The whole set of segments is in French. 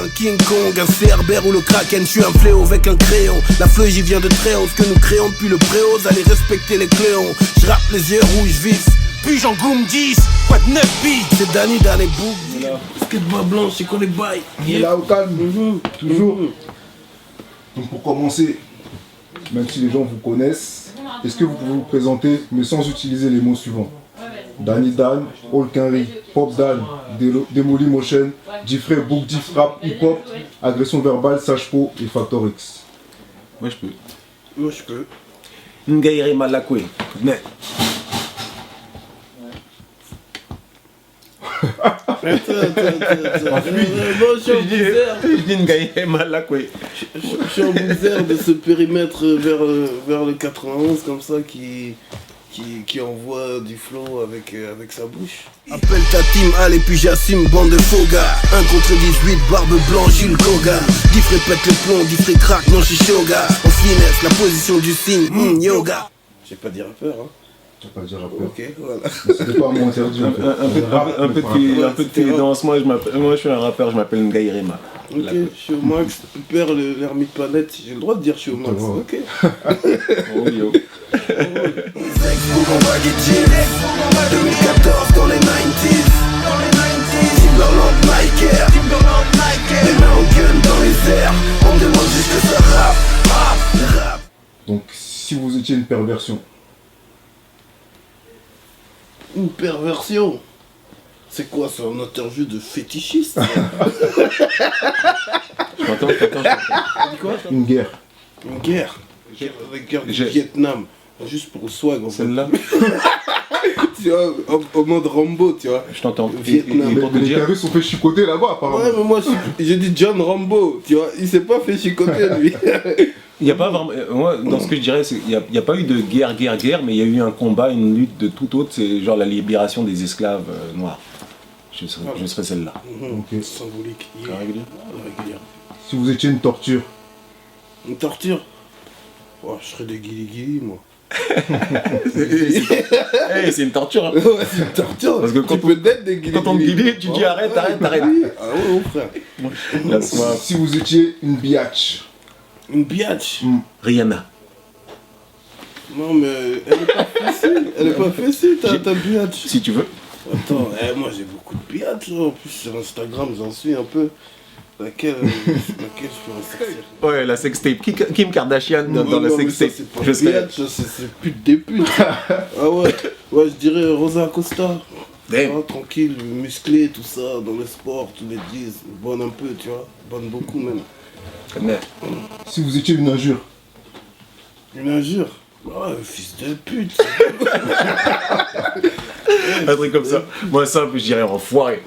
un King Kong, un Cerbère ou le Kraken. Je suis un fléau avec un crayon. La fleuve j'y vient de très haut. Ce que nous créons depuis le préose, allez respecter les cléons. Je rappe les yeux rouges vifs. Puis j'en goum 10, quoi de 9 billes. C'est Danny dans les boucles. Skateboard blanc, c'est qu'on les bails. Il est là au calme, toujours. Donc pour commencer, même si les gens vous connaissent, est-ce que vous pouvez vous présenter, mais sans utiliser les mots suivants? Danny Dan, All Henry, Pop Dan, Demoli Motion, Diffray, Book Diff, Rap, Hip Hop, Agression Verbale, Sage Po et Factor X. Moi je peux. Moi je peux. Ngaire Malakwe. Mais. Attends. Je dis Ngaire Malakwe. Je suis en bouzer de ce périmètre vers le 91 comme ça qui envoie du flow avec sa bouche. Appelle ta team, allez puis j'assume, bande de faux gars. 1 contre 18, barbe blanche, Jules Koga. Diff répète le plomb, Diff crack, non je suis shoga. En finesse, la position du signe, yoga. J'ai pas dit rappeur hein. Tu vas pas dire rappeur. Ok, voilà. C'était pas un mot interdit en fait. Un peu de fidélance. Moi je suis un rappeur, je m'appelle Ngairema. Ok, je suis au max, père l'ermite planète, j'ai le droit de dire je suis au max. Ok. Oh yo. 2014 dans les 90s. Timberland, Nike Air. Les mains en gun dans les airs. On me demande juste que ça rappe. Donc si vous étiez une perversion. Une perversion. C'est quoi, c'est un interview de fétichiste? Je m'entends. Quoi? Une guerre. Une guerre. Avec guerre du Vietnam. Juste pour le swag en fait. Celle-là. Tu vois, au mode Rambo, tu vois. Je t'entends. Vietnam. Les terroristes sont fait chicoter là-bas apparemment. Ouais, mais moi j'ai dit John Rambo, tu vois. Il s'est pas fait chicoter lui. Il n'y a pas vraiment. Moi, dans ce que je dirais, il n'y a pas eu de guerre, mais il y a eu un combat, une lutte de tout autre, c'est genre la libération des esclaves noirs. Je serais celle-là. Ok. Symbolique. Régulier. Si vous étiez une torture. Une torture? Oh, je serais des guili moi. Hey, c'est une torture. Hein. Ouais, c'est une torture. Parce que tu peux être des guili. Quand on te guilie, tu dis arrête. Ah ouais, frère. Laisse-moi. Si vous étiez une biatch. Une biatch? Rihanna. Non, mais elle est pas facile. Elle est pas facile, ta biatch. Si tu veux. Attends, moi j'ai beaucoup de biatch. En plus, sur Instagram, j'en suis un peu. Laquelle je peux ressortir? Ouais, la sextape. Kim Kardashian dans la sextape. Je sais. C'est pute des putes. Ah ouais, je dirais Rosa Acosta. Ah, tranquille, musclé, tout ça, dans le sport, tous les disent. Bonne un peu, tu vois. Bonne beaucoup même. Mais. Si vous étiez une injure. Une injure? Ouais, fils de pute. Un truc comme ça. Moi, simple, je dirais enfoiré.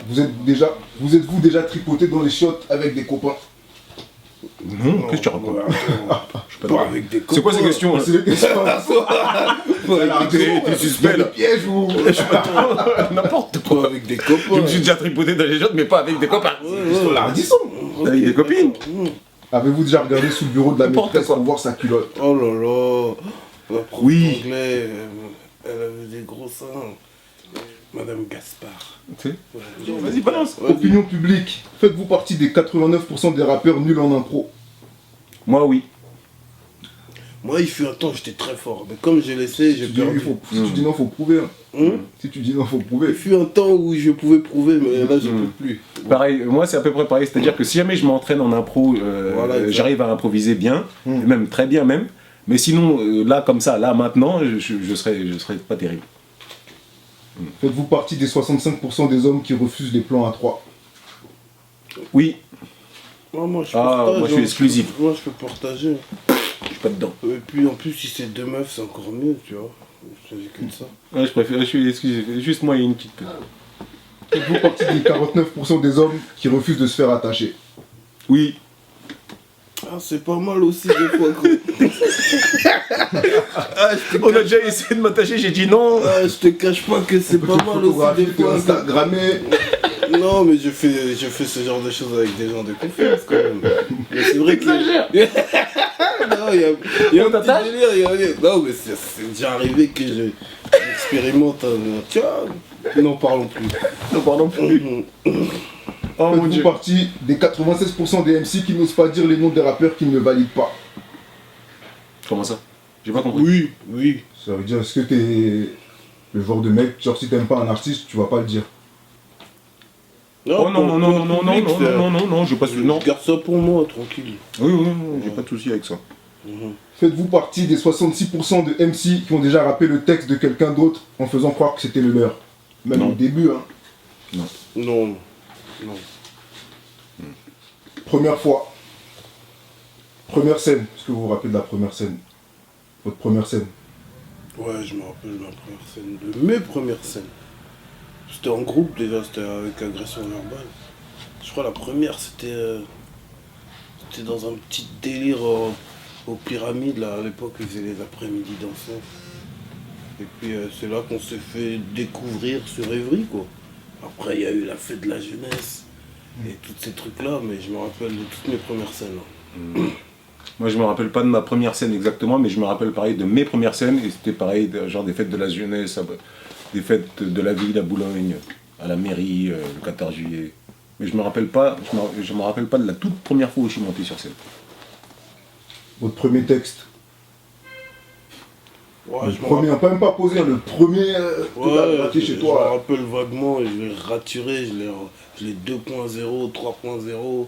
Vous êtes-vous déjà tripoté dans les chiottes avec des copains? Non, qu'est-ce que tu racontes? Pas avec des copains. C'est quoi ces questions? C'est des questions. T'es suspect là. Piège ou? N'importe quoi. Pas avec des copains. Je me suis déjà tripoté dans les shots, mais pas avec des copains. Avec des copines. Avez-vous déjà regardé sous le bureau de la N'importe maîtresse quoi. pour voir sa culotte? Oh là là. La prof Oui. d'anglais, elle avait des gros seins. Madame Gaspard. Tu sais. Vas-y, balance. Opinion publique. Faites-vous partie des 89% des rappeurs nuls en impro? Moi, oui. Moi, il fut un temps, j'étais très fort. Mais comme j'ai laissé, j'ai perdu. Si tu dis non, faut prouver. Hein. Si tu dis non, faut prouver. Il fut un temps où je pouvais prouver, mais là, je peux plus. Pareil, moi c'est à peu près pareil, c'est-à-dire que si jamais je m'entraîne en impro, Voilà, j'arrive à improviser bien, même très bien même, mais sinon là comme ça, là maintenant, je serais pas terrible. Faites-vous partie des 65% des hommes qui refusent les plans à 3? Oui, Moi, je moi je suis exclusif, Moi, je peux partager. je suis pas dedans. Et puis, en plus, si c'est deux meufs, c'est encore mieux, tu vois. Je dis que de ça. Ouais, je préfère, je suis exclusif, juste moi et une petite peu. Faites-vous partie des 49% des hommes qui refusent de se faire attacher? Oui. Ah, c'est pas mal aussi, des fois, quoi. On a déjà essayé de m'attacher, j'ai dit non. Ah, je te cache pas que c'est pas mal aussi, des fois. Instagrammé. Non, mais je fais ce genre de choses avec des gens de confiance, quand même. Mais c'est vrai qu'il non, il y a un petit délire, non, mais c'est déjà arrivé que j'expérimente un... Tiens, n'en parlons plus. Non, pardon. Oh mon Faites-vous Dieu. partie des 96% des MC qui n'osent pas dire les noms des rappeurs qu'ils ne valident pas? Comment ça? J'ai pas compris. Oui, oui. Ça veut dire, est-ce que t'es le genre de mec, genre si t'aimes pas un artiste, tu vas pas le dire? Oh non, non, j'ai pas de. Non. Je garde ça pour moi, tranquille. Oui, j'ai pas de souci avec ça. Faites-vous partie des 66% de MC qui ont déjà rappé le texte de quelqu'un d'autre en faisant croire que c'était le leur? Même Non. au début, hein. Non, non. Première fois. Première scène. Est-ce que vous vous rappelez de la première scène? Votre première scène? Ouais, je me rappelle de ma première scène, de mes premières scènes. C'était en groupe déjà, c'était avec agression verbale. Je crois la première c'était dans un petit délire aux pyramides là, à l'époque ils faisaient les après-midi dansants. Et puis c'est là qu'on s'est fait découvrir sur Évry quoi. Après il y a eu la fête de la jeunesse et tous ces trucs là, mais je me rappelle de toutes mes premières scènes. Là. Moi, je me rappelle pas de ma première scène exactement, mais je me rappelle pareil de mes premières scènes, et c'était pareil, genre des fêtes de la jeunesse, des fêtes de la ville à Boulogne, à la mairie, le 14 juillet. Mais je me rappelle pas de la toute première fois où je suis monté sur scène. Votre premier texte? Ouais, Le je me premier, on peut même pas poser, le premier que t'as raté chez je me toi. rappelle vaguement, et je l'ai raturé, je l'ai 2.0, 3.0.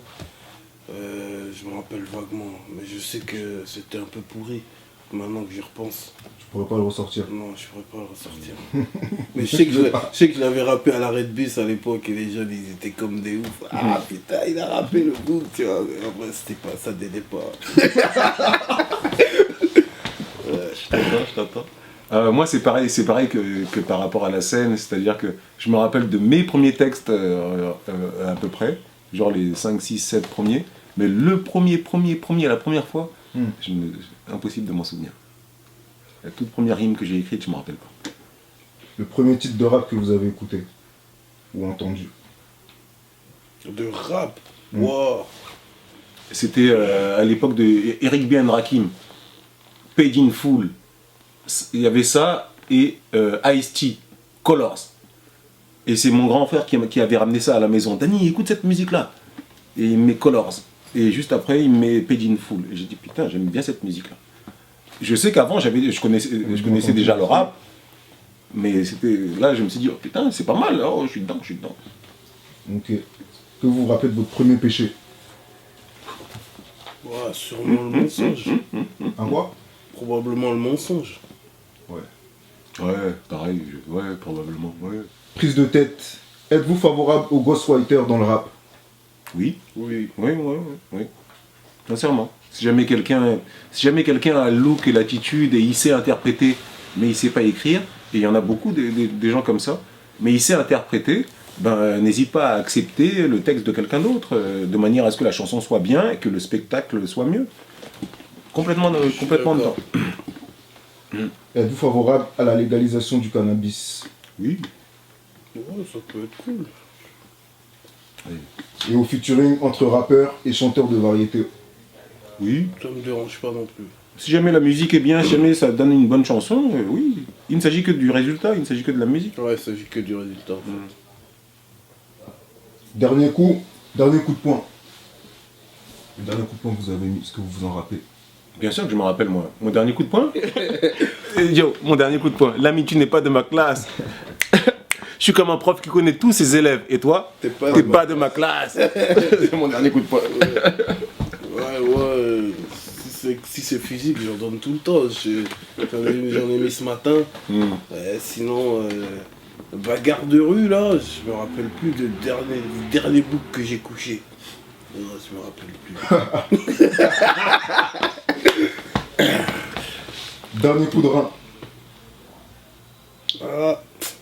Je me rappelle vaguement, mais je sais que c'était un peu pourri. Maintenant que j'y repense, Je pourrais pas le ressortir. non, je pourrais pas le ressortir. Mais je sais que je l'avais rappé à l'arrêt de bus à l'époque et les jeunes ils étaient comme des oufs. Ah putain, il a rappé le bout, tu vois. Mais en vrai, c'était pas, ça délai pas. Je t'entends. Moi, c'est pareil que par rapport à la scène, c'est-à-dire que je me rappelle de mes premiers textes à peu près, genre les 5, 6, 7 premiers, mais le premier, la première fois, impossible de m'en souvenir. La toute première rime que j'ai écrite, je me rappelle pas. Le premier titre de rap que vous avez écouté ou entendu? De rap, wow. C'était à l'époque de Eric B. and Rakim, Paid in Full. Il y avait ça et Ice-T, Colors. Et c'est mon grand frère qui avait ramené ça à la maison. Danny, écoute cette musique-là. Et il me met Colors. Et juste après, il me met Paid in Full. Et j'ai dit, putain, j'aime bien cette musique-là. Je sais qu'avant, je connaissais déjà le rap. Mais là, je me suis dit, oh putain, c'est pas mal. Oh, je suis dedans. Ok. Que vous vous rappelez de votre premier péché? Ouais, sûrement le mensonge. Un quoi? Probablement le mensonge. Ouais, pareil, ouais, probablement, ouais. Prise de tête. Êtes-vous favorable au ghostwriter dans le rap? Oui, Oui. oui. Sincèrement. Si jamais quelqu'un a le look et l'attitude et il sait interpréter, mais il sait pas écrire, et il y en a beaucoup des gens comme ça, mais il sait interpréter, ben n'hésite pas à accepter le texte de quelqu'un d'autre, de manière à ce que la chanson soit bien et que le spectacle soit mieux. Complètement dedans. Êtes-vous favorable à la légalisation du cannabis? Oui. Ouais, ça peut être cool. Et au featuring entre rappeurs et chanteurs de variété? Oui. Ça me dérange pas non plus. Si jamais la musique est bien, si jamais ça donne une bonne chanson, oui. Il ne s'agit que du résultat, il ne s'agit que de la musique. Ouais, il s'agit que du résultat. Dernier coup de poing. Le dernier coup de poing que vous avez mis, est-ce que vous vous en rappelez? Bien sûr que je me rappelle, moi. Mon dernier coup de poing. Yo, mon dernier coup de poing. L'amitié n'est pas de ma classe. Je suis comme un prof qui connaît tous ses élèves. Et toi, t'es pas de ma classe. C'est mon dernier coup de poing. Ouais. Si c'est physique, j'en donne tout le temps. J'en ai mis ce matin. Sinon, bagarre de rue, là, je me rappelle plus du dernier bouc que j'ai couché. Non, je me rappelle plus. Dernier coup de rein.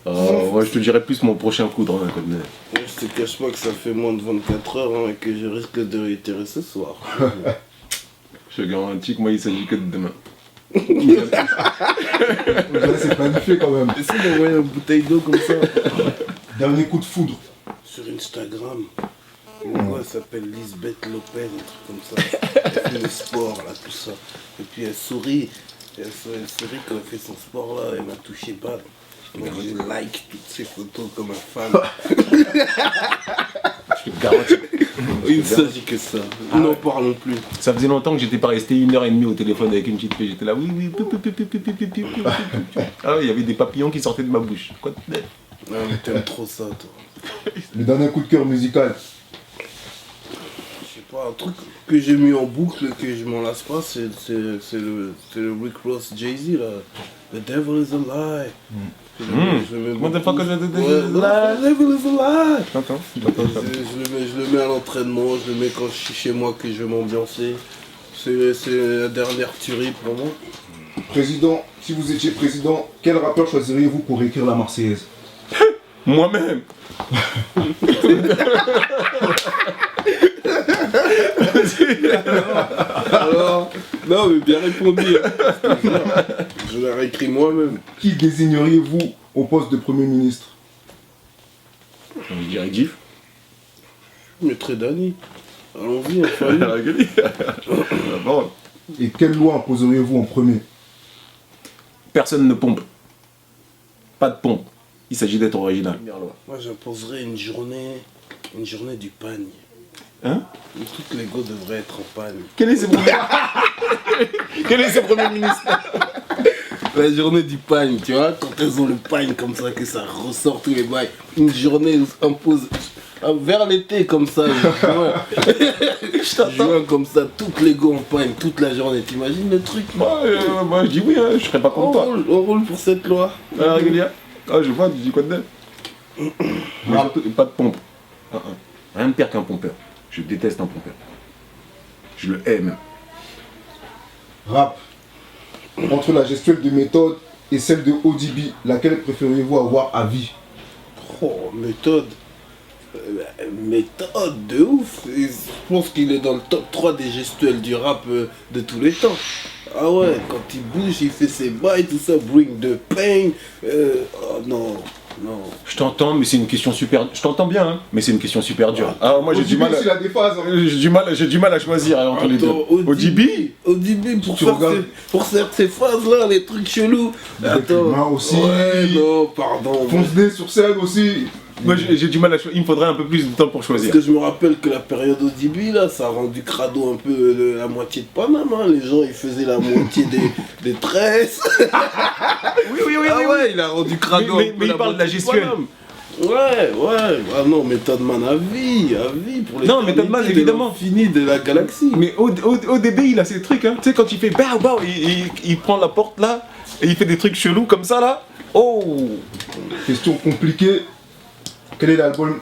Moi, je te dirais plus mon prochain coup de rein. Je te cache pas que ça fait moins de 24 heures et que je risque de réitérer ce soir. Je garantis que moi, il s'agit que de demain. C'est planifié quand même. Essaye d'envoyer une bouteille d'eau comme ça. Dernier coup de foudre. Sur Instagram, une voix s'appelle Lisbeth Lopez, un truc comme ça. Elle fait le sport, là, tout ça. Et puis elle sourit. Elle sourit quand elle fait son sport là, elle m'a touché pas. Donc je like toutes ces photos comme un fan. Je Je te le garantis. Il ne s'agit que ça. N'en parlons plus. Ça faisait longtemps que j'étais pas resté 1h30 au téléphone avec une petite fille. J'étais là, oui. Ah ouais, il y avait des papillons qui sortaient de ma bouche. Quoi de neuf? Ah, mais t'aimes trop ça, toi. Le dernier coup de cœur musical. Je sais pas, un truc que j'ai mis en boucle, que je m'en lasse pas, c'est le Rick Ross Jay-Z, là. The Devil is a Lie. Je le mets Motherfucker, beaucoup. the devil is a The Devil is a Lie. J'entends. Je le mets à l'entraînement, je le mets quand je suis chez moi que je vais m'ambiancer. C'est la dernière tuerie pour moi. Président, si vous étiez président, quel rappeur choisiriez-vous pour écrire la Marseillaise? Moi-même. Alors, non mais bien répondu. Je l'ai réécrit moi-même. Qui désigneriez-vous au poste de Premier ministre? Je dirais Gif. Je mettrais Dani. Allons-y, en famille. Bon. Et quelle loi imposeriez-vous en premier? Personne ne pompe. Pas de pompe. Il s'agit d'être original. Moi j'imposerais une journée du pagne. Hein? Où toutes les go devraient être en pagne. Quel est ce premier Quel est ce premier ministre? La journée du pagne, tu vois, quand elles ont le pagne comme ça, que ça ressort tous les bails. Une journée où impose vers l'été comme ça, juin comme ça, toutes les go en pagne, toute la journée. T'imagines le truc? Moi, je dis oui, hein, je serais pas contre toi. On roule pour cette loi. Régulière. Ah, je vois, tu dis quoi de neuf? Mais surtout, pas de pompe. Rien de pire qu'un pompeur. Je déteste un pompeur. Je le hais même. Rap. Entre la gestuelle de méthode et celle de ODB, laquelle préférez-vous avoir à vie? Oh, méthode. Méthode de ouf. Et je pense qu'il est dans le top 3 des gestuels du rap de tous les temps. Ah ouais, quand il bouge, il fait ses bails, tout ça, bring the pain. Oh non, non. Je t'entends, mais c'est une question super. Je t'entends bien, hein, mais c'est une question super dure. Ah, moi j'ai du mal. Il a des phases. Hein. J'ai du mal à choisir entre les deux. ODB pour faire ces phases-là, les trucs chelous. Attends. Aussi. Ouais, non, pardon. Fonce-nez sur scène aussi. Moi j'ai du mal à choisir. Il me faudrait un peu plus de temps pour choisir. Parce que je me rappelle que la période ODB, là, ça a rendu crado un peu la moitié de Paname. Hein. Les gens, ils faisaient la moitié des tresses. Oui. Ah ouais, il a rendu crado un peu. Mais il parle de la gestuelle. Ouais. Ah non, Method Man à vie pour les. Non, Method Man, évidemment. Fini de la galaxie. Mais au début, il a ces trucs, hein. Tu sais, quand il fait bao, il prend la porte là, et il fait des trucs chelous comme ça là. Oh! Question compliquée. Quel est l'album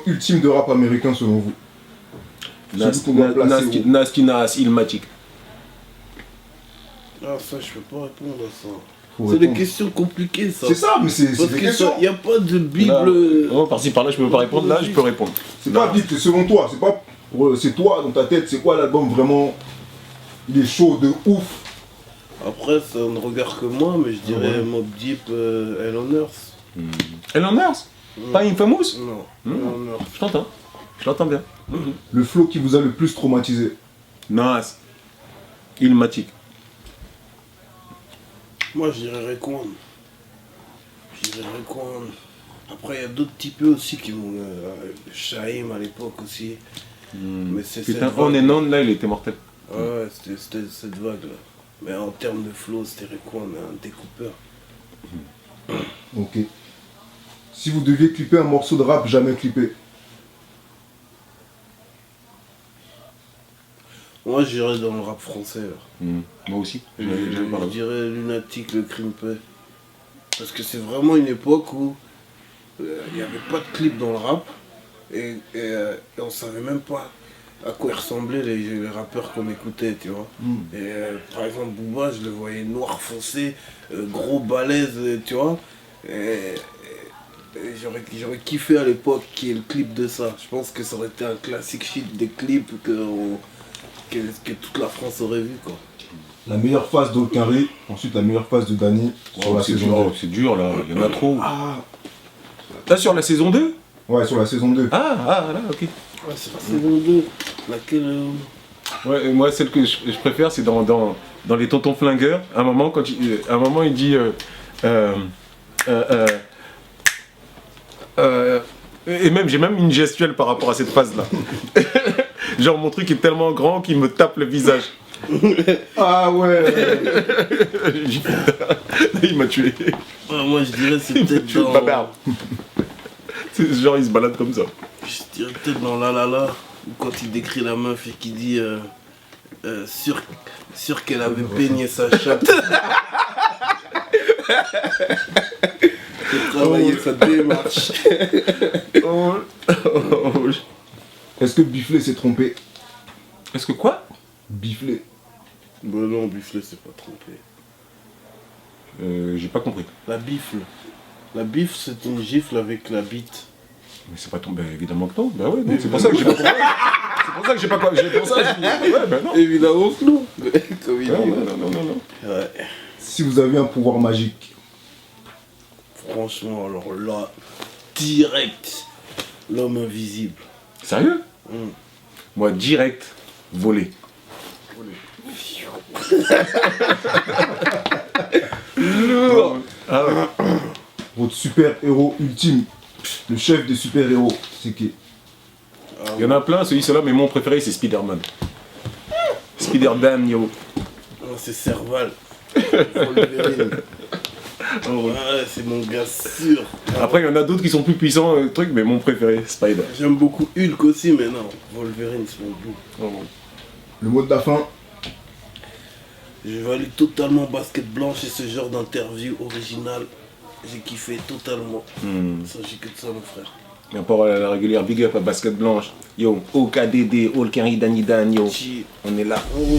ultime de rap américain selon vous? Nasty Nas, Illmatic. Ah, ça, je peux pas répondre à ça. C'est des questions compliquées, ça. C'est ça, mais c'est des questions. Il n'y a pas de Bible. Oh, par-ci par là, je peux pas répondre. Là, je peux répondre. C'est pas Bible, c'est selon toi. C'est pas. C'est toi dans ta tête. C'est quoi l'album vraiment? Il est chaud de ouf. Après, ça ne regarde que moi, mais je dirais Mobb Deep, Hell on Earth. Hell on Earth? Pas Infamous? Non. Hell on Earth. Je t'entends. Je l'entends bien. Le flow qui vous a le plus traumatisé? Nas. Illmatic. Moi, je dirais Raekwon. Après, il y a d'autres types aussi qui m'ont. Shaim à l'époque aussi. Mais c'est Putain, On and On là, il était mortel. Ouais, c'était cette vague là. Mais en termes de flow, c'était Raekwon, un découpeur. Ok. Si vous deviez clipper un morceau de rap jamais clippé? Moi, j'irais dans le rap français. Là. Moi aussi. Je dirais Lunatic, le Crimpé. Parce que c'est vraiment une époque où il n'y avait pas de clip dans le rap et on savait même pas à quoi ils ressemblaient les rappeurs qu'on écoutait, tu vois. Et par exemple, Booba, je le voyais noir foncé, gros balèze, tu vois. Et j'aurais kiffé à l'époque qu'il y ait le clip de ça. Je pense que ça aurait été un classique shit des clips que toute la France aurait vu, quoi. La meilleure phase d'Olkari, ensuite la meilleure phase de Dany sur la saison 2. C'est dur là, il y en a trop. Là sur la saison 2? Ouais, sur la saison 2. Ah là, ok. Ouais, c'est la saison 2. Laquelle Ouais, moi celle que je préfère c'est dans les Tontons Flingueurs. À un moment, il dit Et même, j'ai même une gestuelle par rapport à cette phase-là. Genre, mon truc est tellement grand qu'il me tape le visage. Ah ouais. Il m'a tué. Moi, je dirais c'est peut-être tué de ma barbe. Genre, il se balade comme ça. Je dirais peut-être dans La La La, où quand il décrit la meuf et qu'il dit sûr qu'elle avait peigné sa chatte. J'ai travaillé sa démarche. Est-ce que Biflé s'est trompé? Est-ce que quoi? Biflé. Bah non, Biflé c'est pas trompé. J'ai pas compris. La bifle. La bifle c'est une gifle avec la bite. Mais c'est pas tombé, évidemment que non. Bah ouais, non, c'est pour ça que j'ai pas compris. C'est pour ça que j'ai pas compris. C'est pour ça que j'ai dit, ouais, bah non. Évidemment que non. Comme il dit. Non. Ouais. Si vous aviez un pouvoir magique, Franchement, alors là, direct, l'homme invisible. Sérieux? Moi, direct, voler. Lourd. Ah ouais. votre super-héros ultime, le chef des super-héros, c'est qui? Il y en a plein, celui-là, mais mon préféré, c'est Spider-Man. Spider-Man, yo. Oh, c'est Serval. Wolverine. Ouais, c'est mon gars sûr. Après, il y en a d'autres qui sont plus puissants, truc, mais mon préféré, Spider. J'aime beaucoup Hulk aussi, mais non, Wolverine, c'est mon goût. Oh. Le mot de la fin, Je vais aller totalement basket blanche et ce genre d'interview originale, j'ai kiffé totalement. Il s'agit que de ça, mon frère. Et rapport à la régulière, big up à Basket Blanche. Yo, OKDD, All Carry Danny Dan, yo. Chi. On est là. Oh.